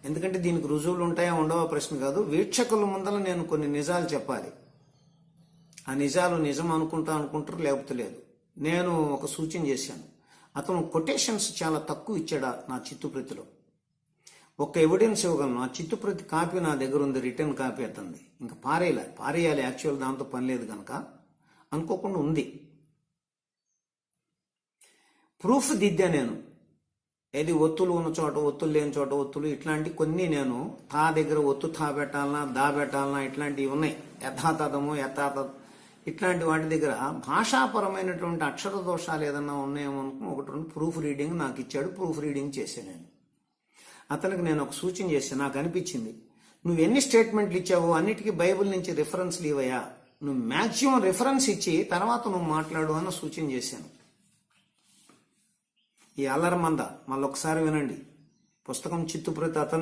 ఎందుకంటే దీనికి రుజువులు ఉంటాయా ఉండవా ప్రశ్న కాదు. వీక్షకుల ముందర నేను కొన్ని నిజాలు చెప్పాలి. ఆ నిజాలు నిజం అనుకుంటారు, లేకపోతే లేదు. నేను ఒక సూచన చేశాను. అతను కొటేషన్స్ చాలా తక్కువ ఇచ్చాడా నా చిత్తుప్రతిలో. ఒక్క ఎవిడెన్స్ ఇవ్వగలను. ఆ చిత్తుప్రతి కాపీ నా దగ్గర ఉంది, రిటర్న్ కాపీ అతంది. ఇంకా పారేయాలి. యాక్చువల్ దాంతో పని లేదు కనుక అనుకోకుండా ఉంది. ప్రూఫ్ దిద్దా నేను. ఏది ఒత్తులు ఉన్న చోట, ఒత్తులు లేని చోట ఒత్తులు, ఇట్లాంటి కొన్ని నేను తా దగ్గర ఒత్తు తా పెట్టాలనా, దా పెట్టాలనా, ఇట్లాంటివి ఉన్నాయి. యథాతథము, ఇట్లాంటి వాటి దగ్గర భాషాపరమైనటువంటి అక్షర దోషాలు ఏదన్నా ఉన్నాయేమో అనుకుని ఒకటి రెండు ప్రూఫ్ రీడింగ్ నాకు ఇచ్చాడు. ప్రూఫ్ రీడింగ్ చేశాను నేను. అతనికి నేను ఒక సూచన చేశాను. నాకు అనిపించింది, నువ్వు ఎన్ని స్టేట్మెంట్లు ఇచ్చావో అన్నిటికీ బైబిల్ నుంచి రిఫరెన్స్లు ఇవయ్యా, నువ్వు మ్యాక్సిమం రిఫరెన్స్ ఇచ్చి తర్వాత నువ్వు మాట్లాడు అన్న సూచన చేశాను. ఈ అల్లరమంద మళ్ళొకసారి వినండి. పుస్తకం చిత్తుప్రతి అతని